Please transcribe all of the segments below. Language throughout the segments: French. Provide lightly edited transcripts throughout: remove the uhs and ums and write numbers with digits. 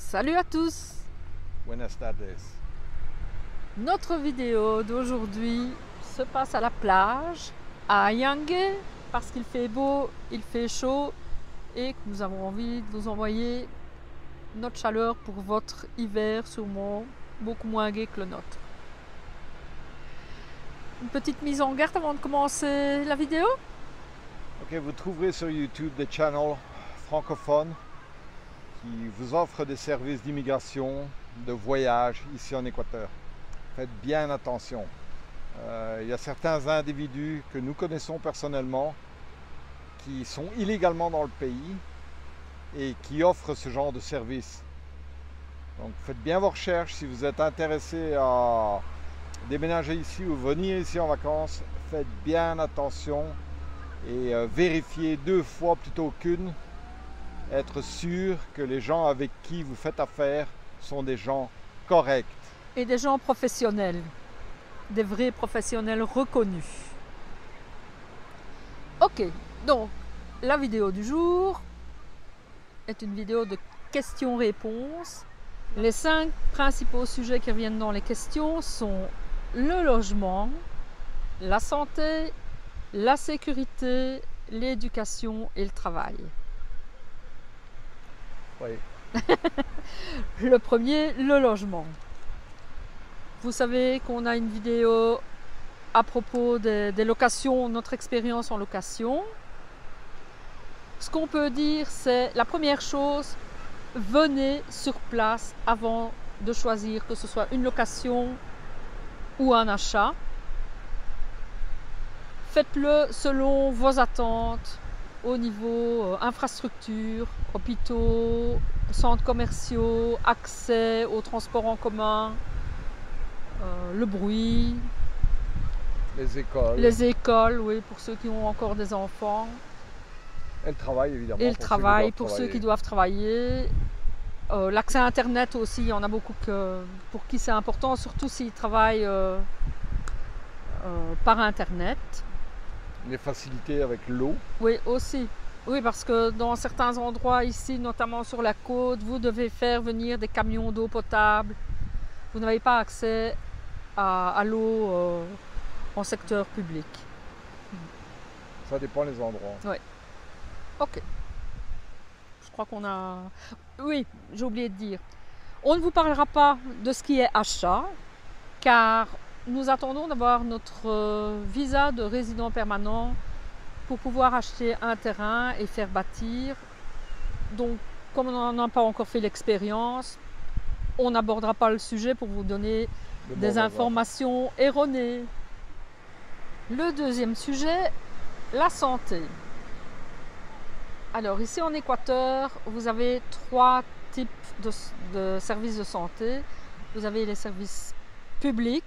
Salut à tous! Buenas tardes. Notre vidéo d'aujourd'hui se passe à la plage, à Yangue, parce qu'il fait beau, il fait chaud et que nous avons envie de vous envoyer notre chaleur pour votre hiver, sûrement beaucoup moins gai que le nôtre. Une petite mise en garde avant de commencer la vidéo. Ok, vous trouverez sur YouTube des channels francophones qui vous offrent des services d'immigration, de voyage ici en Équateur. Faites bien attention. Il y a certains individus que nous connaissons personnellement qui sont illégalement dans le pays et qui offrent ce genre de service. Donc faites bien vos recherches si vous êtes intéressé à déménager ici ou venir ici en vacances. Faites bien attention et vérifiez 2 fois plutôt qu'une. Être sûr que les gens avec qui vous faites affaire sont des gens corrects. Et des gens professionnels, des vrais professionnels reconnus. Ok, donc la vidéo du jour est une vidéo de questions-réponses. Les 5 principaux sujets qui reviennent dans les questions sont le logement, la santé, la sécurité, l'éducation et le travail. Oui. Le premier, le logement. Vous savez qu'on a une vidéo à propos des locations, notre expérience en location. Ce qu'on peut dire, c'est la première chose, venez sur place avant de choisir que ce soit une location ou un achat. Faites-le selon vos attentes au niveau infrastructure, hôpitaux, centres commerciaux, accès aux transports en commun, le bruit, Les écoles, oui, pour ceux qui ont encore des enfants. Et le travail, évidemment. Et le travail, pour ceux qui doivent travailler. L'accès à Internet aussi, il y en a beaucoup pour qui c'est important, surtout s'ils travaillent par Internet. Les facilités avec l'eau. Oui, aussi. Oui, parce que dans certains endroits ici, notamment sur la côte, vous devez faire venir des camions d'eau potable. Vous n'avez pas accès à l'eau en secteur public. Ça dépend des endroits. Oui. Ok. Je crois qu'on a... Oui, j'ai oublié de dire. On ne vous parlera pas de ce qui est achat, car nous attendons d'avoir notre visa de résident permanent pour pouvoir acheter un terrain et faire bâtir. Donc, comme on n'en a pas encore fait l'expérience, on n'abordera pas le sujet pour vous donner des informations erronées. Le deuxième sujet, la santé. Alors ici en Équateur, vous avez 3 types de services de santé. Vous avez les services publics,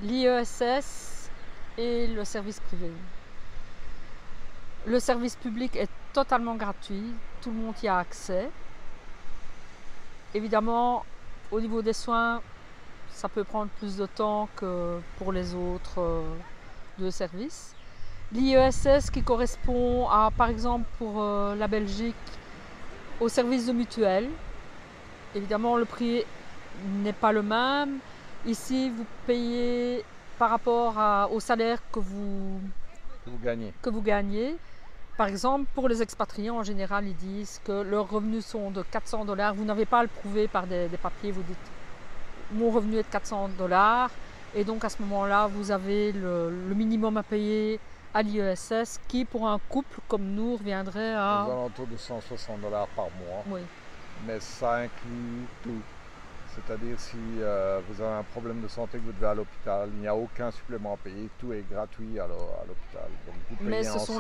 l'IESS et le service privé. Le service public est totalement gratuit, tout le monde y a accès. Évidemment, au niveau des soins, ça peut prendre plus de temps que pour les autres 2 services. L'IESS qui correspond à, par exemple pour la Belgique, au service de mutuelle. Évidemment, le prix n'est pas le même. Ici, vous payez par rapport au salaire que vous gagnez. Par exemple, pour les expatriés, en général, ils disent que leurs revenus sont de 400 $. Vous n'avez pas à le prouver par des papiers. Vous dites, mon revenu est de 400 $. Et donc, à ce moment-là, vous avez le minimum à payer à l'IESS qui, pour un couple comme nous, reviendrait à... aux alentours de 160 $ par mois. Oui. Mais ça inclut tout. C'est-à-dire si vous avez un problème de santé que vous devez à l'hôpital, il n'y a aucun supplément à payer, tout est gratuit à l'hôpital. Donc vous payez Mais ce sont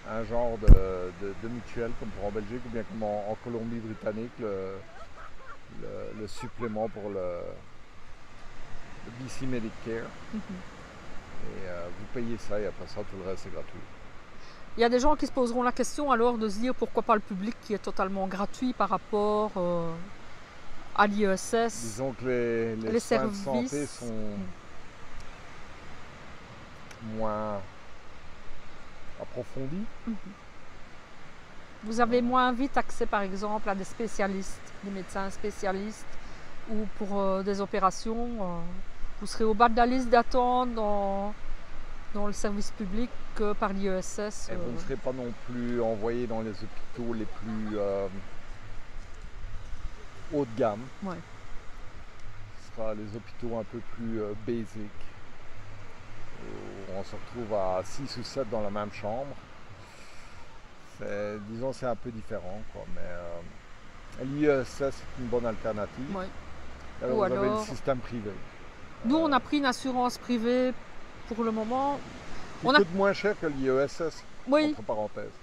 un genre de mutuelle comme en Belgique ou bien comme en Colombie-Britannique, le supplément pour le BC Medicare. Et vous payez ça et après ça tout le reste est gratuit. Il y a des gens qui se poseront la question alors de se dire pourquoi pas le public qui est totalement gratuit par rapport à l'IESS. Disons que les soins de santé sont moins approfondis. Vous avez moins vite accès par exemple à des spécialistes, des médecins spécialistes ou pour des opérations. Vous serez au bas de la liste d'attente dans le service public que par l'IESS. Et vous ne serez pas non plus envoyé dans les hôpitaux les plus haut de gamme. Ouais. Ce sera les hôpitaux un peu plus basic. On se retrouve à 6 ou 7 dans la même chambre. Disons c'est un peu différent, quoi. Mais l'IESS c'est une bonne alternative. Ouais. Alors, vous avez le système privé. Nous on a pris une assurance privée pour le moment. Qui coûte moins cher que l'IESS, oui. entre parenthèses.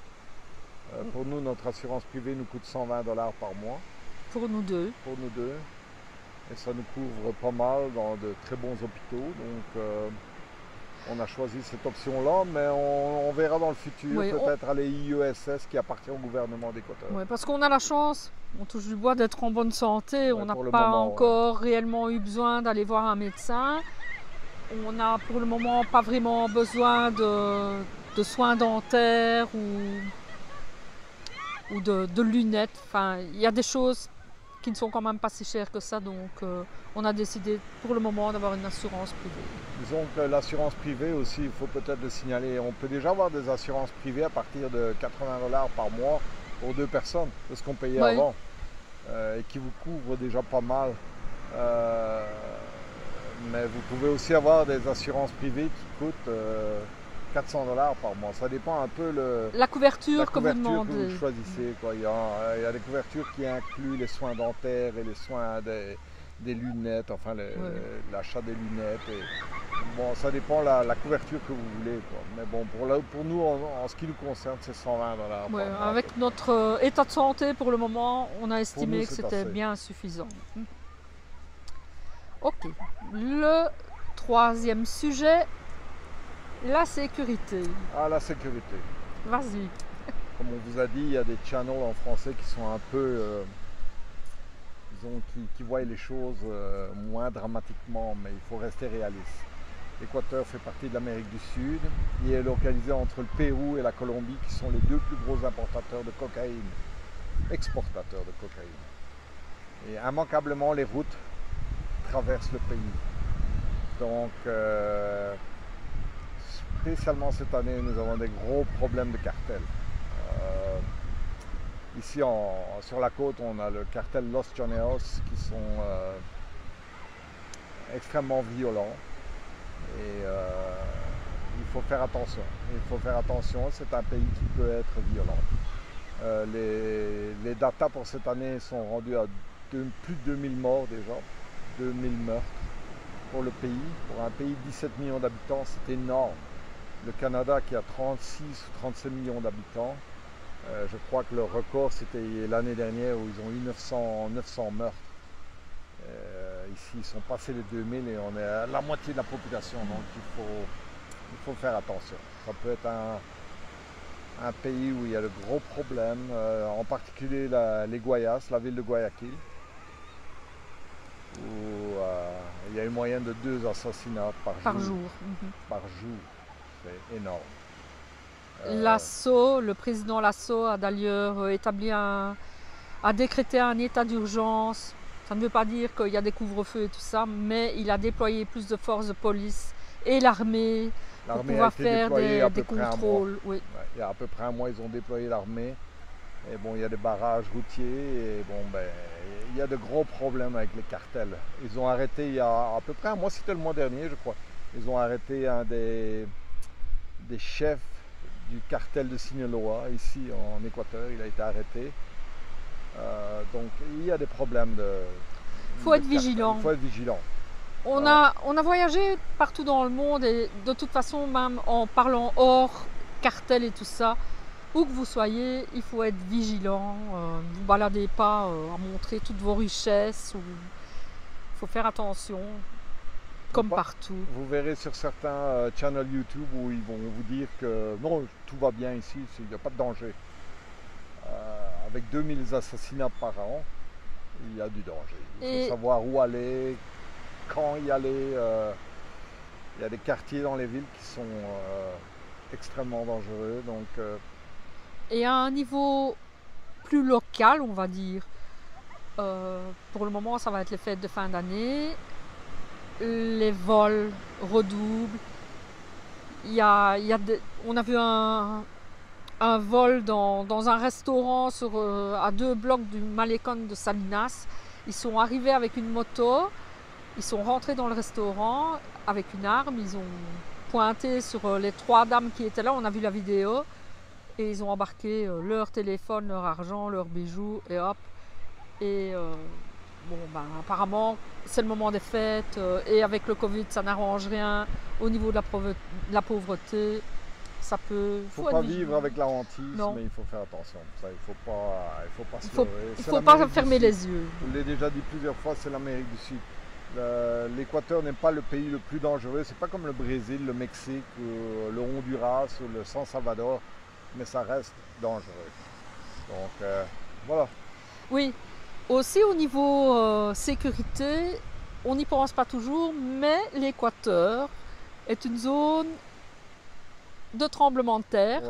Pour nous, notre assurance privée nous coûte 120 $ par mois. Pour nous deux. Pour nous deux. Et ça nous couvre pas mal dans de très bons hôpitaux. Donc on a choisi cette option-là, mais on verra dans le futur peut-être à l'IESS qui appartient au gouvernement d'Équateur. Oui, parce qu'on a la chance, on touche du bois, d'être en bonne santé. On n'a pas moment, encore réellement eu besoin d'aller voir un médecin. On n'a pour le moment pas vraiment besoin de soins dentaires ou de lunettes. Enfin, il y a des choses qui ne sont quand même pas si chères que ça, donc on a décidé pour le moment d'avoir une assurance privée. Disons que l'assurance privée aussi, il faut peut-être le signaler, on peut déjà avoir des assurances privées à partir de 80 $ par mois pour 2 personnes, c'est ce qu'on payait avant, et qui vous couvre déjà pas mal. Mais vous pouvez aussi avoir des assurances privées qui coûtent 400 $ par mois. Ça dépend un peu la couverture que vous demandez. Que vous choisissez, quoi. Il y a des couvertures qui incluent les soins dentaires et les soins des lunettes, enfin l'achat des lunettes. Bon, ça dépend la couverture que vous voulez, quoi. Mais bon, pour nous, en ce qui nous concerne, c'est 120 $ par mois. Avec notre état de santé pour le moment, on a estimé que c'était bien suffisant. Ok. Le troisième sujet, la sécurité. Ah, la sécurité. Vas-y. Comme on vous a dit, il y a des channels en français qui sont un peu, disons, qui voient les choses moins dramatiquement, mais il faut rester réaliste. L'Équateur fait partie de l'Amérique du Sud. Il est localisé entre le Pérou et la Colombie, qui sont les 2 plus gros importateurs de cocaïne, exportateurs de cocaïne. Et immanquablement, les routes traversent le pays. Donc, spécialement cette année, nous avons des gros problèmes de cartel. Ici, sur la côte, on a le cartel Los Llaneros qui sont extrêmement violents. Et il faut faire attention. Il faut faire attention, c'est un pays qui peut être violent. Les datas pour cette année sont rendues à plus de 2000 morts déjà, 2000 meurtres pour le pays. Pour un pays de 17 millions d'habitants, c'est énorme. Le Canada qui a 36 ou 37 millions d'habitants, je crois que le record c'était l'année dernière où ils ont eu 900 meurtres. Ici ils sont passés les 2000 et on est à la moitié de la population, donc il faut faire attention. Ça peut être un pays où il y a de gros problèmes, en particulier les Guayas, la ville de Guayaquil, où il y a une moyenne de 2 assassinats par jour. Par jour. C'est énorme. Lasso, le président Lasso a d'ailleurs a décrété un état d'urgence. Ça ne veut pas dire qu'il y a des couvre-feux et tout ça, mais il a déployé plus de forces de police et l'armée pour pouvoir faire des contrôles. Oui. Il y a à peu près un mois, ils ont déployé l'armée. Et bon, il y a des barrages routiers et bon, il y a de gros problèmes avec les cartels. Ils ont arrêté il y a à peu près un mois, c'était le mois dernier, je crois. Ils ont arrêté un des chefs du cartel de Sinaloa, ici en Équateur. Il a été arrêté. Donc il y a des problèmes il faut être vigilant. Il faut être vigilant. On a voyagé partout dans le monde et de toute façon, même en parlant hors cartel et tout ça, où que vous soyez, il faut être vigilant. Ne vous baladez pas à montrer toutes vos richesses. Il faut faire attention, comme partout. Vous verrez sur certains channels YouTube où ils vont vous dire que non, tout va bien ici, il n'y a pas de danger. Avec 2000 assassinats par an, il y a du danger. Il faut savoir où aller, quand y aller. Il y a des quartiers dans les villes qui sont extrêmement dangereux. Donc, et à un niveau plus local, on va dire. Pour le moment, ça va être les fêtes de fin d'année. Les vols redoublent. On a vu un vol dans un restaurant à 2 blocs du Malecón de Salinas. Ils sont arrivés avec une moto, ils sont rentrés dans le restaurant avec une arme, ils ont pointé sur les 3 dames qui étaient là, on a vu la vidéo, et ils ont embarqué leur téléphone, leur argent, leurs bijoux, et hop. Et apparemment, c'est le moment des fêtes, et avec le Covid, ça n'arrange rien. Au niveau de la pauvreté, ça peut... Il ne faut pas vivre avec la hantise, mais il faut faire attention. Ça, il ne faut pas se leurrer. Il ne faut pas fermer les yeux. Je l'ai déjà dit plusieurs fois, c'est l'Amérique du Sud. L'Équateur n'est pas le pays le plus dangereux. C'est pas comme le Brésil, le Mexique, le Honduras ou le San Salvador, mais ça reste dangereux. Donc voilà. Oui, aussi au niveau sécurité, on n'y pense pas toujours, mais l'Équateur est une zone de tremblement de terre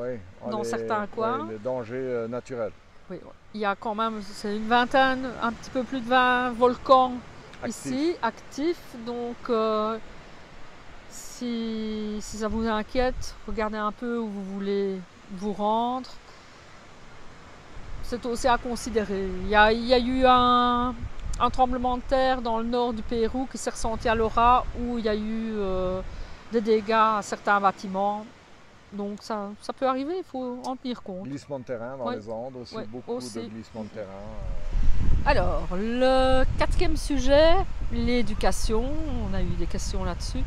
dans certains coins. Les dangers naturels. Oui, il y a quand même, c'est une vingtaine, un petit peu plus de 20 volcans ici, actifs. Donc, si ça vous inquiète, regardez un peu où vous voulez vous rendre. C'est aussi à considérer. Il y a eu un tremblement de terre dans le nord du Pérou qui s'est ressenti à Lora, où il y a eu des dégâts à certains bâtiments. Donc ça peut arriver, il faut en tenir compte. Glissement de terrain dans les Andes, aussi beaucoup de glissements de terrain. Alors, le 4e sujet, l'éducation. On a eu des questions là-dessus.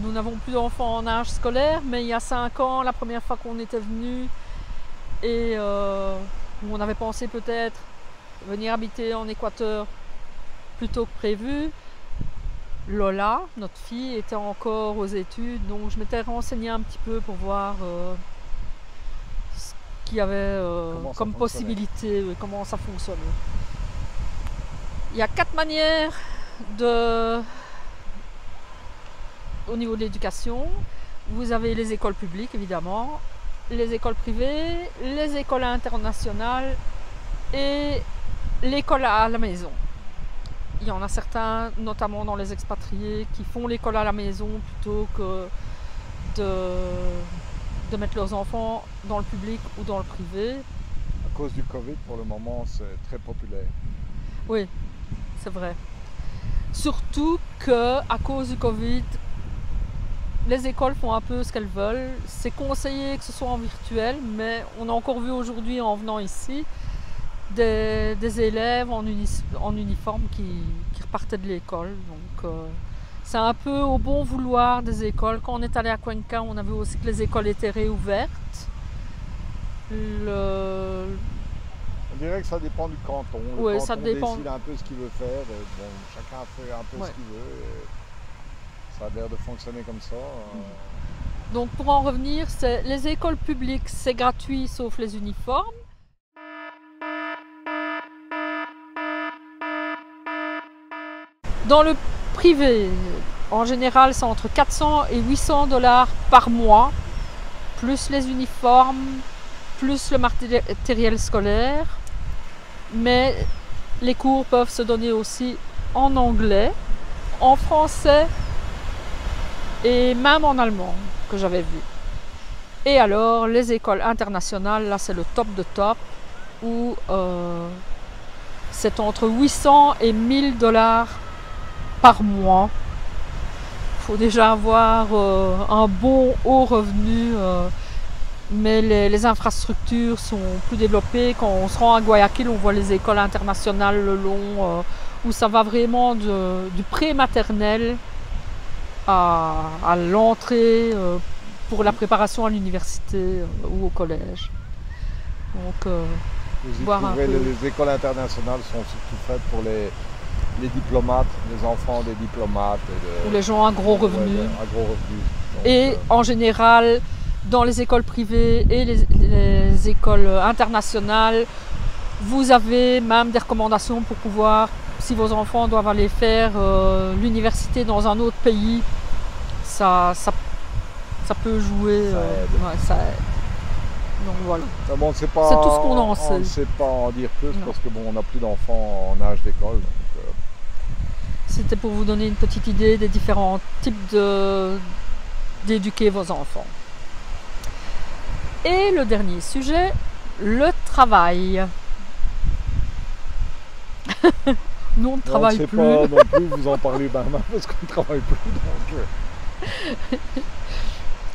Nous n'avons plus d'enfants en âge scolaire, mais il y a 5 ans, la première fois qu'on était venu, et on avait pensé peut-être venir habiter en Équateur plus tôt que prévu. Lola, notre fille, était encore aux études, donc je m'étais renseignée un petit peu pour voir ce qu'il y avait comme possibilité, comment ça fonctionnait. Il y a 4 manières au niveau de l'éducation. Vous avez les écoles publiques, évidemment, les écoles privées, les écoles internationales et l'école à la maison. Il y en a certains, notamment dans les expatriés, qui font l'école à la maison plutôt que de mettre leurs enfants dans le public ou dans le privé. À cause du Covid, pour le moment, c'est très populaire. Oui, c'est vrai. Surtout qu'à cause du Covid, les écoles font un peu ce qu'elles veulent. C'est conseillé que ce soit en virtuel, mais on a encore vu aujourd'hui en venant ici des élèves en uniforme qui repartaient de l'école. Donc c'est un peu au bon vouloir des écoles. Quand on est allé à Cuenca, on a vu aussi que les écoles étaient réouvertes. On dirait que ça dépend du canton. Oui, canton ça dépend. Décide un peu ce qu'il veut faire. Bon, chacun fait un peu ce qu'il veut. Ça a l'air de fonctionner comme ça. Donc pour en revenir, les écoles publiques, c'est gratuit sauf les uniformes. Dans le privé, en général, c'est entre 400 et 800 $ par mois, plus les uniformes, plus le matériel scolaire. Mais les cours peuvent se donner aussi en anglais, en français et même en allemand, que j'avais vu. Et alors, les écoles internationales, là c'est le top de top, où c'est entre 800 et 1000 $ par mois. Il faut déjà avoir un bon haut revenu, mais les infrastructures sont plus développées. Quand on se rend à Guayaquil, on voit les écoles internationales le long, où ça va vraiment du pré-maternel à l'entrée pour la préparation à l'université ou au collège. Donc, vous y trouverez, les écoles internationales sont surtout faites pour les diplomates, les enfants des diplomates. Ou les gens à gros revenus. À gros revenus. Donc, et en général, dans les écoles privées et les écoles internationales, vous avez même des recommandations pour pouvoir, si vos enfants doivent aller faire l'université dans un autre pays, ça peut jouer. Ça aide. Donc voilà. Mais bon, C'est tout ce qu'on en sait. On ne sait pas en dire plus Non. parce que bon, on n'a plus d'enfants en âge d'école. C'était pour vous donner une petite idée des différents types d'éduquer vos enfants. Et le dernier sujet, le travail. Nous, on ne travaille on ne sait plus. pas non plus vous en parler maintenant parce qu'on ne travaille plus.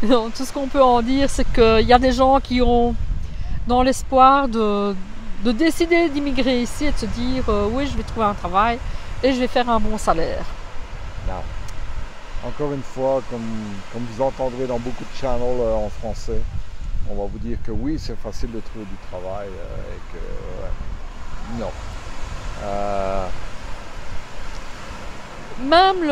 Non, tout ce qu'on peut en dire, c'est qu'il y a des gens qui ont, dans l'espoir de décider d'immigrer ici et de se dire oui, je vais trouver un travail et je vais faire un bon salaire. Non. Encore une fois, comme vous entendrez dans beaucoup de channels en français, on va vous dire que oui, c'est facile de trouver du travail et que non. Même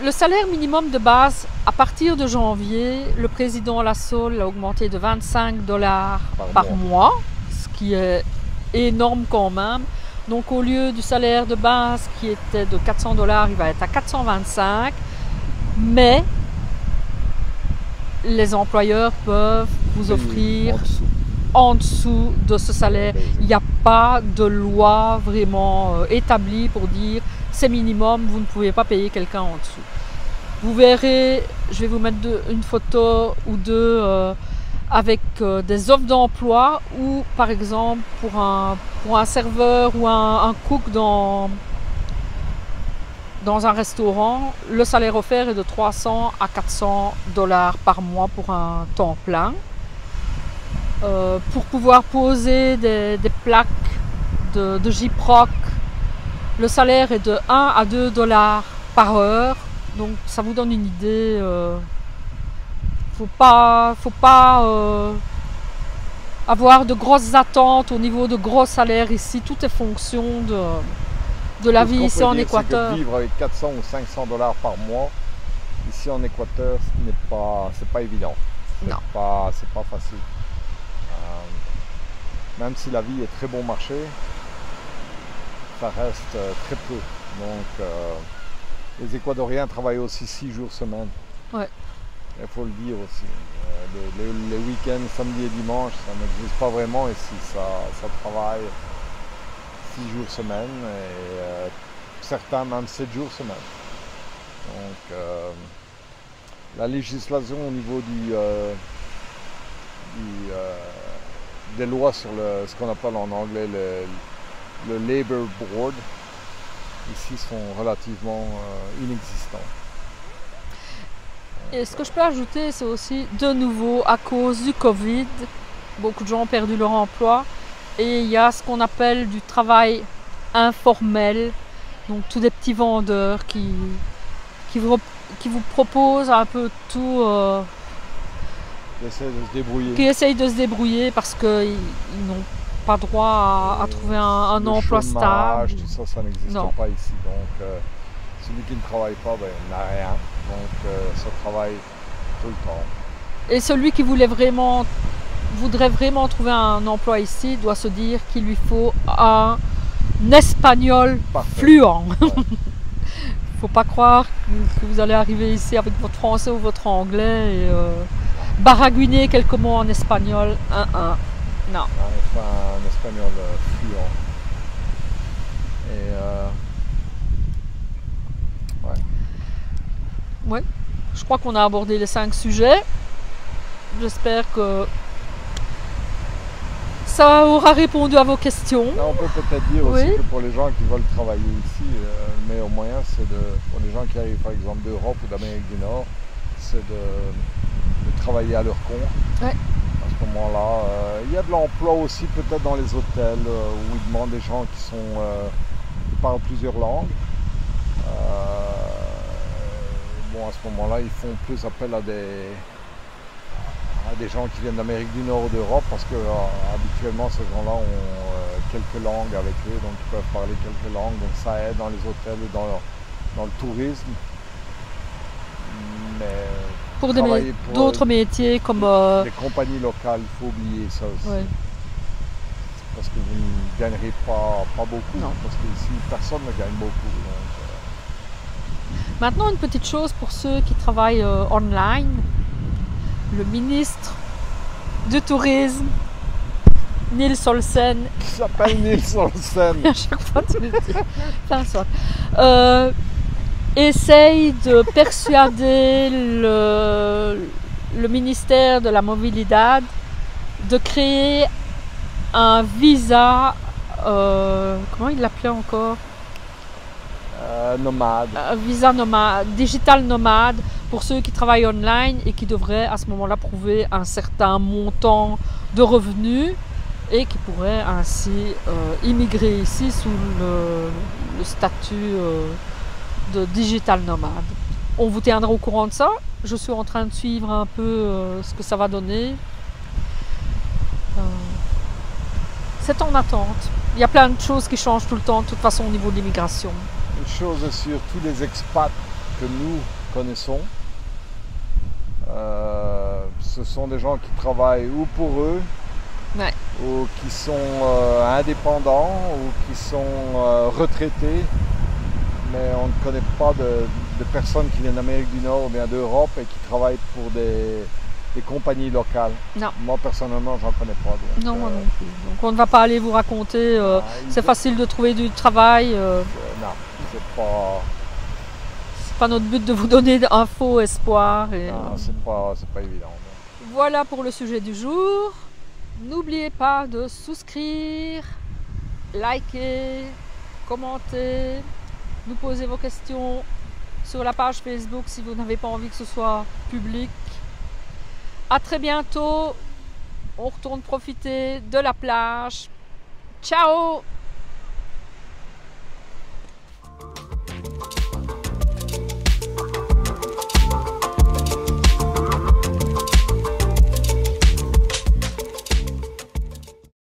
le salaire minimum de base, à partir de janvier, le président Lasso l'a augmenté de 25 $ par mois, ce qui est énorme quand même. Donc au lieu du salaire de base qui était de 400 $, il va être à 425. Mais les employeurs peuvent vous offrir en dessous de ce salaire. Il n'y a pas de loi vraiment établie pour dire c'est minimum, vous ne pouvez pas payer quelqu'un en dessous. Vous verrez, je vais vous mettre une photo ou deux avec des offres d'emploi où, par exemple, pour un serveur ou un cook dans un restaurant, le salaire offert est de 300 à 400 $ par mois pour un temps plein. Pour pouvoir poser des plaques de gyproc, le salaire est de 1 à 2 $ par heure. Donc ça vous donne une idée. Faut pas avoir de grosses attentes au niveau de gros salaires ici. Tout est fonction de la vie ici en Équateur. Vivre avec 400 ou 500 $ par mois ici en Équateur, c'est pas évident. C'est pas facile. Même si la vie est très bon marché, ça reste très peu. Donc les Équatoriens travaillent aussi 6 jours semaine. Ouais. Il faut le dire aussi. Les week-ends, samedi et dimanche, ça n'existe pas vraiment ici. Ça travaille 6 jours semaine et certains même 7 jours semaine. Donc la législation au niveau des lois sur ce qu'on appelle en anglais le Labour Board, ici sont relativement inexistants. Et ce que je peux ajouter, c'est aussi de nouveau à cause du Covid, beaucoup de gens ont perdu leur emploi et il y a ce qu'on appelle du travail informel, donc tous des petits vendeurs qui vous proposent un peu tout. Qui essayent de se débrouiller parce qu'ils n'ont pas droit à trouver un emploi stable. Tout ça n'existe pas ici. Donc celui qui ne travaille pas n'a rien. Donc ça travaille tout le temps. Et celui qui voudrait vraiment trouver un emploi ici doit se dire qu'il lui faut un espagnol fluent. Ouais. Faut pas croire que vous allez arriver ici avec votre français ou votre anglais et baragouiner quelques mots en espagnol. Non. Enfin, un espagnol fluent. Et ouais. Je crois qu'on a abordé les 5 sujets. J'espère que ça aura répondu à vos questions. Là, on peut peut-être dire aussi que pour les gens qui veulent travailler ici, le meilleur moyen, c'est pour les gens qui arrivent par exemple d'Europe ou d'Amérique du Nord, c'est de travailler à leur compte. Ouais. À ce moment-là, il y a de l'emploi aussi peut-être dans les hôtels où ils demandent des gens qui parlent plusieurs langues. Bon, à ce moment-là, ils font plus appel à des gens qui viennent d'Amérique du Nord ou d'Europe parce que habituellement ces gens-là ont quelques langues avec eux, donc ils peuvent parler quelques langues, donc ça aide dans les hôtels et dans le tourisme. Mais pour d'autres métiers comme les compagnies locales, il faut oublier ça aussi. Ouais. Parce que vous ne gagnerez pas beaucoup, non. Parce que ici personne ne gagne beaucoup. Donc, Maintenant, une petite chose pour ceux qui travaillent online. Le ministre du Tourisme Nils Olsen. Qui s'appelle Nils Olsen. À chaque fois tu le dis. Enfin, soit. Essaye de persuader le ministère de la Mobilidad de créer un visa, comment il l'appelait encore? Nomade. Un visa nomade, digital nomade, pour ceux qui travaillent online et qui devraient à ce moment-là prouver un certain montant de revenus et qui pourraient ainsi immigrer ici sous le statut de digital nomade. On vous tiendra au courant de ça. Je suis en train de suivre un peu ce que ça va donner. C'est en attente. Il y a plein de choses qui changent tout le temps, de toute façon au niveau de l'immigration. Une chose sur tous les expats que nous connaissons, ce sont des gens qui travaillent ou pour eux, Ouais. ou qui sont indépendants, ou qui sont retraités, mais on ne connaît pas de personnes qui viennent d'Amérique du Nord ou bien d'Europe et qui travaillent pour des compagnies locales. Non. Moi personnellement, j'en connais pas. Donc, Non, moi non plus. Donc on ne va pas aller vous raconter, c'est facile de trouver du travail. Non, c'est pas. C'est pas notre but de vous donner un faux espoir. Et, Non, c'est pas évident. voilà pour le sujet du jour. N'oubliez pas de souscrire, liker, commenter, nous poser vos questions sur la page Facebook si vous n'avez pas envie que ce soit public. À très bientôt. On retourne profiter de la plage. Ciao!